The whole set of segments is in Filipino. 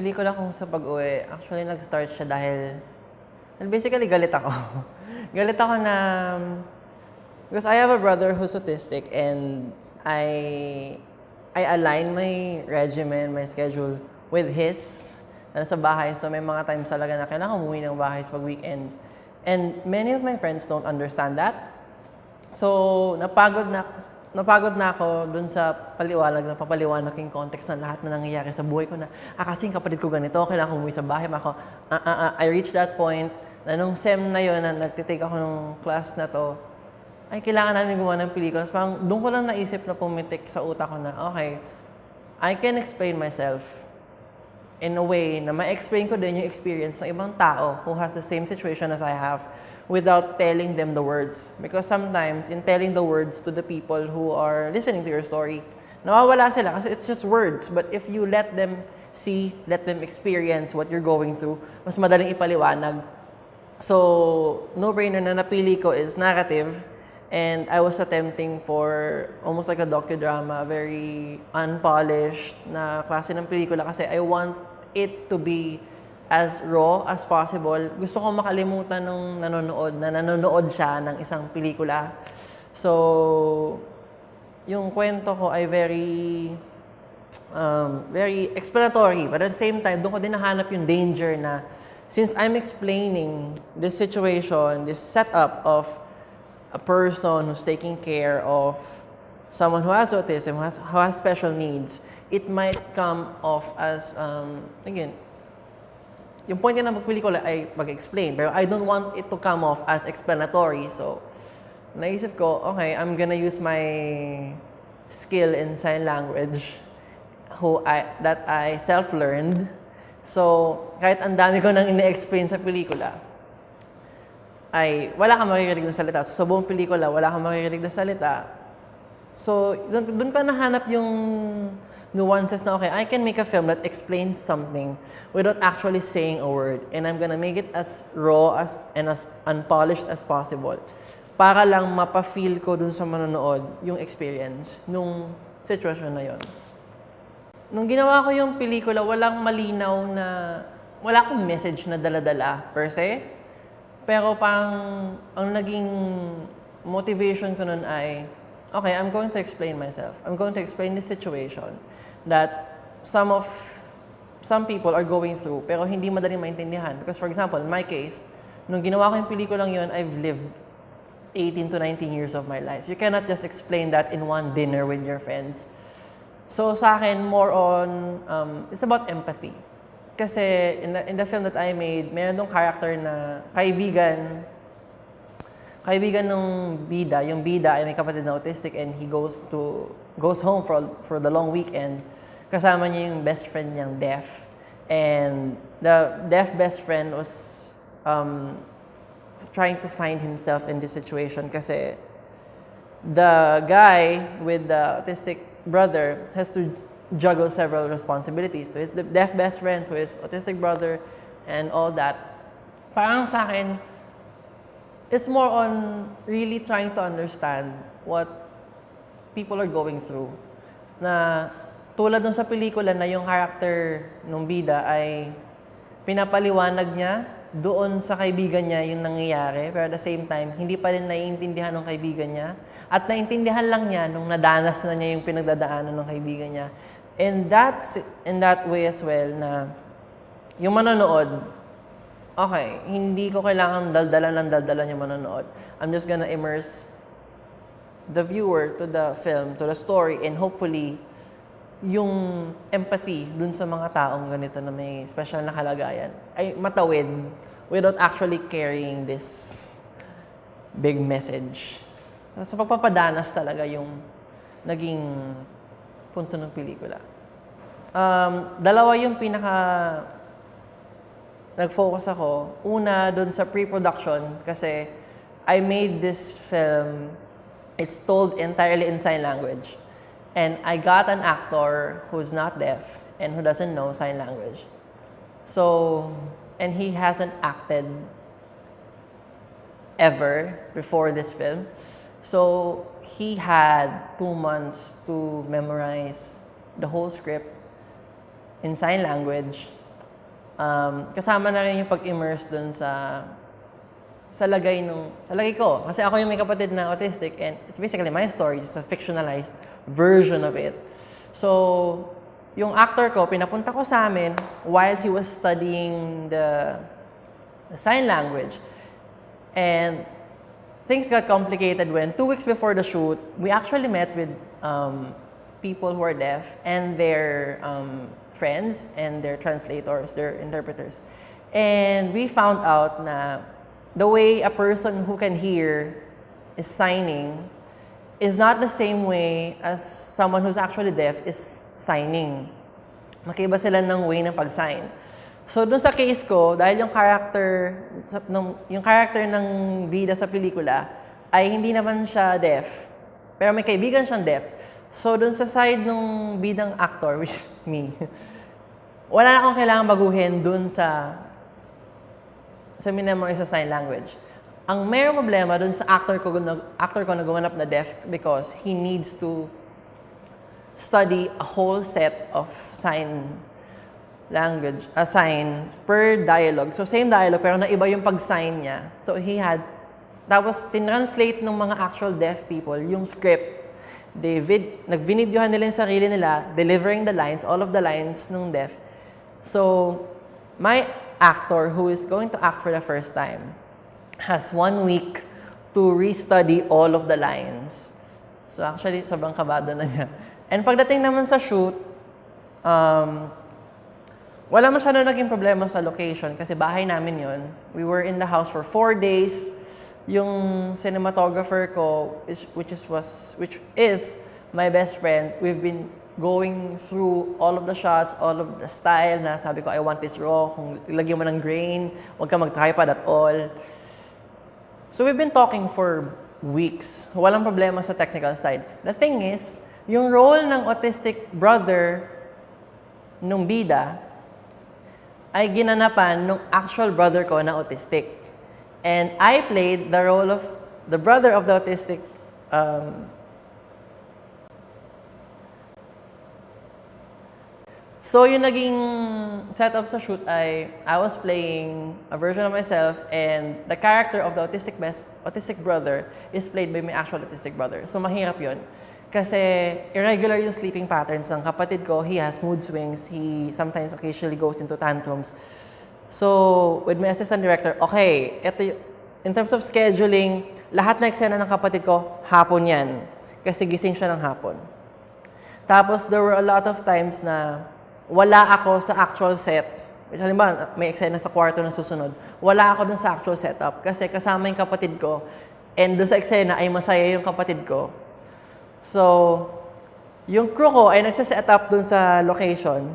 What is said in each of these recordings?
pelikula kong Sa Pag-uwi, actually nag-start siya dahil basically galit ako. Galit ako na because I have a brother who's autistic and I align my regimen, my schedule with his na sa bahay. So may mga times talaga na kailangan umuwi ng bahay pag weekends. And many of my friends don't understand that. So napagod na ako dun sa paliwanag na papaliwanag yung context ng lahat na nangyayari sa buhay ko na, kasi yung kapatid ko ganito, kailangan ko umuwi sa bahay. I reached that point na nung SEM na yun, na nagtitake ako ng class na to, ay kailangan namin gumawa ng pelikula. Parang doon ko lang naisip na pumitik sa utak ko na, okay, I can explain myself in a way na ma-explain ko din yung experience ng ibang tao who has the same situation as I have, without telling them the words. Because sometimes, in telling the words to the people who are listening to your story, nawawala sila kasi it's just words. But if you let them see, let them experience what you're going through, mas madaling ipaliwanag. So, no-brainer na napili ko is narrative. And I was attempting for almost like a docudrama, very unpolished na klase ng pelikula kasi I want it to be as raw as possible. Gusto ko makalimutan nung nanonood siya ng isang pelikula. So, yung kwento ko ay very explanatory. But at the same time, doon ko din nahanap yung danger na since I'm explaining this situation, this setup of a person who's taking care of someone who has autism, who has special needs, it might come off as, again, yung point niya na magpelikula ay mag-explain, pero I don't want it to come off as explanatory. So, naisip ko, okay, I'm gonna use my skill in sign language that I self-learned. So, kahit ang dami ko nang ine-explain sa pelikula, ay wala kang makikirinig na salita. So, sa buong pelikula, wala kang makikirinig na salita. So, doon ka nahanap yung nuances na, okay, I can make a film that explains something without actually saying a word. And I'm gonna make it as raw and as unpolished as possible para lang mapa-feel ko dun sa manonood yung experience nung sitwasyon na yon. Nung ginawa ko yung pelikula, walang malinaw na, wala akong message na dala-dala per se. Pero ang naging motivation ko nun ay, okay, I'm going to explain myself. I'm going to explain this situation that some people are going through pero hindi madaling maintindihan. Because for example, in my case, nung ginawa ko yung pelikulang yun, I've lived 18 to 19 years of my life. You cannot just explain that in one dinner with your friends. So sa akin, more on, it's about empathy. Kasi in the film that I made, meron dong character na kaibigan nung bida. Yung bida ay may kapatid na autistic and he goes home for the long weekend. Kasama niya yung best friend niyang deaf. And the deaf best friend was trying to find himself in this situation kasi the guy with the autistic brother has to juggle several responsibilities to his deaf best friend, to his autistic brother, and all that. Parang sa akin, it's more on really trying to understand what people are going through. Na tulad nung sa pelikula na yung character nung bida ay pinapaliwanag niya doon sa kaibigan niya yung nangyayari, pero at the same time, hindi pa rin naiintindihan ng kaibigan niya. At naiintindihan lang niya nung nadanas na niya yung pinagdadaanan ng kaibigan niya. And that's in that way as well na yung manonood, okay, hindi ko kailangan daldalan yung manonood. I'm just gonna immerse the viewer to the film, to the story, and hopefully, yung empathy dun sa mga taong ganito na may special na kalagayan ay matawid without actually carrying this big message. Sa pagpapadanas talaga yung naging punto ng pelikula. Dalawa yung nag-focus ako. Una, dun sa pre-production kasi I made this film, it's told entirely in sign language. And I got an actor who's not deaf and who doesn't know sign language. So, and he hasn't acted ever before this film. So, he had 2 months to memorize the whole script in sign language. kasama na rin yung pag-immerse dun sa lagay ko. Kasi ako yung may kapatid na autistic and it's basically my story, just a fictionalized version of it. So, yung actor ko, pinapunta ko sa amin while he was studying the sign language. And things got complicated when 2 weeks before the shoot, we actually met with people who are deaf and their friends and their translators, their interpreters. And we found out na the way a person who can hear is signing is not the same way as someone who's actually deaf is signing. Magkaiba sila ng way ng pag-sign. So, dun sa case ko, dahil yung character ng bida sa pelikula ay hindi naman siya deaf, pero may kaibigan siyang deaf. So, dun sa side ng bidang actor, which is me, wala na akong kailangan baguhin dun sa minamorize sa sign language. Ang mayroong problema dun sa actor ko na gumanap na deaf because he needs to study a whole set of sign language, sign per dialogue. So, same dialogue, pero naiba yung pag-sign niya. So, tapos, tinranslate ng mga actual deaf people yung script. Nag-vinidyohan nila yung sarili nila, delivering the lines, all of the lines ng deaf. So, my actor who is going to act for the first time has 1 week to restudy all of the lines. So, actually, sobrang kabado na niya. And pagdating naman sa shoot, wala masyado naging problema sa location kasi bahay namin yon. We were in the house for 4 days. Yung cinematographer ko, which is my best friend, we've been going through all of the shots, all of the style na sabi ko, I want this raw. Kung ilagyan mo ng grain, huwag ka mag-tripod at all. So we've been talking for weeks. Walang problema sa technical side. The thing is, yung role ng autistic brother nung bida ay ginanapan nung actual brother ko na autistic. And I played the role of the brother of the autistic So, yung naging setup sa shoot ay I was playing a version of myself and the character of the autistic brother is played by my actual autistic brother. So, mahirap yun. Kasi irregular yung sleeping patterns ng kapatid ko. He has mood swings. He sometimes occasionally goes into tantrums. So, with my assistant director, okay, in terms of scheduling, lahat na eksena ng kapatid ko, hapon yan. Kasi gising siya ng hapon. Tapos, there were a lot of times na wala ako sa actual set. Halimbawa, may eksena sa kwarto na susunod. Wala ako dun sa actual setup kasi kasama yung kapatid ko and dun sa eksena ay masaya yung kapatid ko. So, yung crew ko ay nagsa-set up dun sa location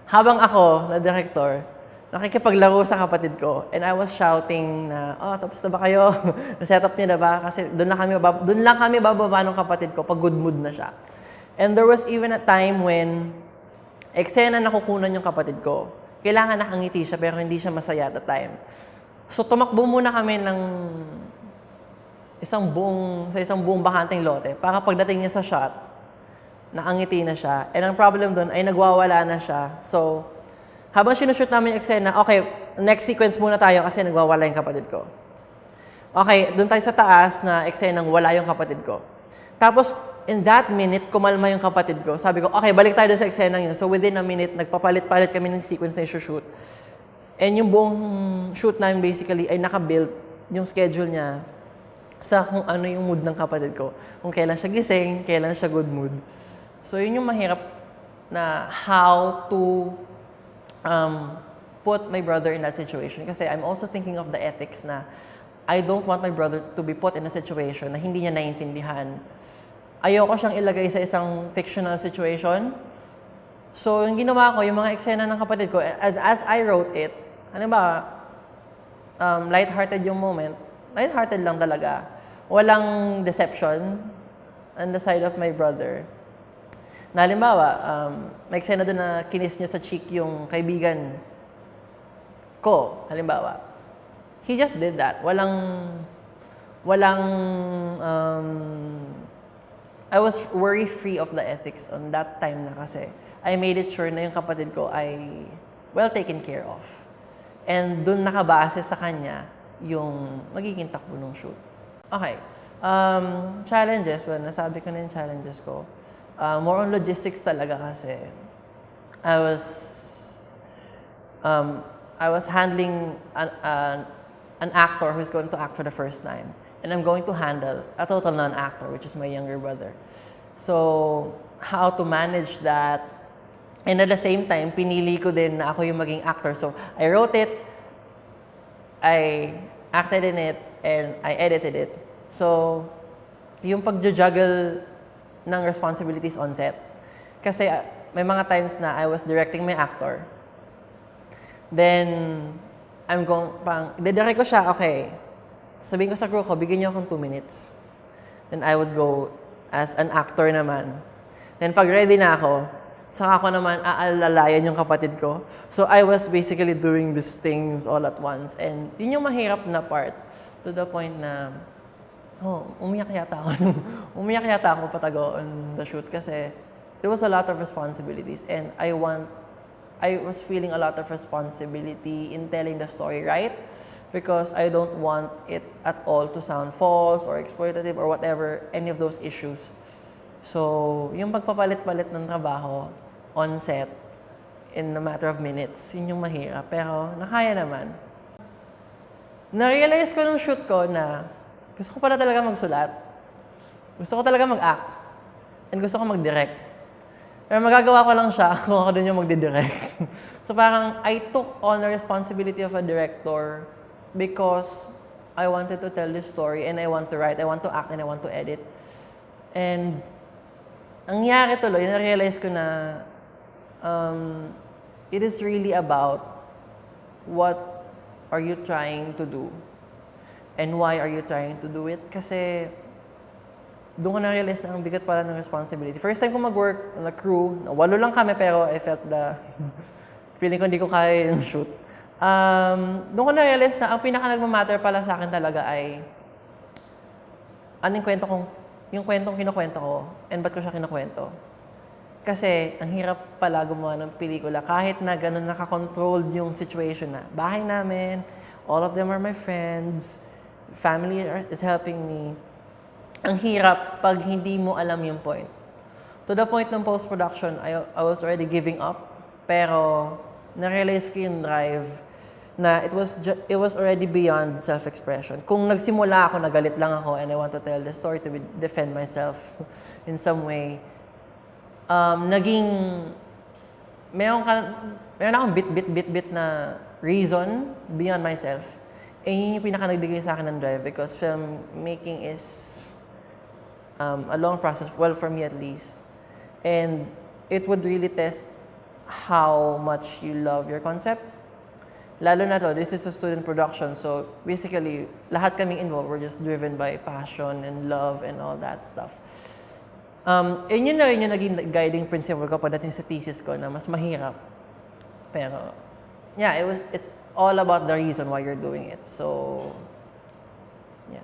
habang ako, na director, nakikipaglaro sa kapatid ko and I was shouting na, tapos na ba kayo? Na-set up niyo na ba? Kasi dun lang kami bababa ng kapatid ko pag good mood na siya. And there was even a time when eksena na kukunan yung kapatid ko. Kailangan nakangiti siya pero hindi siya masaya at the time. So tumakbo muna kami ng isang buong bakanteng lote para pagdating niya sa shot, nakangiti na siya. And ang problem doon ay nagwawala na siya. So habang sinushoot namin yung eksena, okay, next sequence muna tayo kasi nagwawala yung kapatid ko. Okay, doon tayo sa taas na eksenang wala yung kapatid ko. Tapos in that minute, kumalma yung kapatid ko. Sabi ko, okay, balik tayo sa eksena yun. So within a minute, nagpapalit-palit kami ng sequence na i-shoot. And yung buong shoot namin basically ay nakabuild yung schedule niya sa kung ano yung mood ng kapatid ko. Kung kailan siya gising, kailan siya good mood. So yun yung mahirap na how to put my brother in that situation. Kasi I'm also thinking of the ethics na I don't want my brother to be put in a situation na hindi niya naiintindihan. Ayoko siyang ilagay sa isang fictional situation. So, yung ginawa ko, yung mga eksena ng kapatid ko, as I wrote it, ano ba, lighthearted yung moment. Lighthearted lang talaga. Walang deception on the side of my brother. Na halimbawa, may eksena doon na kinis niya sa cheek yung kaibigan ko, halimbawa. He just did that. I was worry-free of the ethics on that time na kasi I made it sure na yung kapatid ko ay well taken care of. And dun nakabase sa kanya yung magiging takbo ng shoot. Okay. Challenges, well, nasabi ko na yung challenges ko. More on logistics talaga kasi I was handling an actor who's going to act for the first time. And I'm going to handle a total non-actor, which is my younger brother. So, how to manage that? And at the same time, pinili ko din na ako yung maging actor. So, I wrote it, I acted in it, and I edited it. So, yung pag-juggle ng responsibilities on set. Kasi may mga times na I was directing my actor. Then, didirect ko siya, okay. Sabihin ko sa crew ko, bigyan niyo akong 2 minutes. Then I would go as an actor naman. Then pag ready na ako, saka ako naman aalalayan yung kapatid ko. So I was basically doing these things all at once. And yun yung mahirap na part. To the point na, umiyak yata ako patago on the shoot kasi there was a lot of responsibilities. And I was feeling a lot of responsibility in telling the story right. Because I don't want it at all to sound false or exploitative or whatever, any of those issues. So, yung pagpapalit-palit ng trabaho on set in a matter of minutes, yun yung mahirap. Pero, nakaya naman. Na-realize ko nung shoot ko na gusto ko pala talaga magsulat. Gusto ko talaga mag-act. And gusto ko mag-direct. Pero magagawa ko lang siya kung ako dun yung magdidirect. So, parang I took on the responsibility of a director because I wanted to tell this story and I want to write, I want to act, and I want to edit. And ang nangyari tuloy, na-realize ko na it is really about what are you trying to do and why are you trying to do it. Kasi doon ko na-realize na ang bigat pala ng responsibility. First time ko mag-work na crew, 8 lang kami pero I felt the feeling ko hindi ko kaya yung shoot. Doon ko na-realize na ang pinaka-nagmamatter pala sa akin talaga ay yung kwentong kinukwento ko and ba't ko siya kinukwento. Kasi ang hirap pala gumawa ng pelikula kahit na ganun nakakontrolled yung situation na bahay namin, all of them are my friends, family is helping me. Ang hirap pag hindi mo alam yung point. To the point ng post-production, I was already giving up, pero na-realize ko yung drive na it was already beyond self-expression. Kung nagsimula ako, nagalit lang ako, and I want to tell the story to defend myself in some way, meron akong bit na reason beyond myself. Eh, yun yung pinaka-nagbigay sa akin ng drive because filmmaking is a long process, well, for me at least. And it would really test how much you love your concept. Lalo na to, this is a student production, so basically, lahat kaming involved, we're just driven by passion and love and all that stuff. Yun na rin yung naging guiding principle ko pagdating sa thesis ko na mas mahirap. Pero, yeah, it's all about the reason why you're doing it. So, yeah.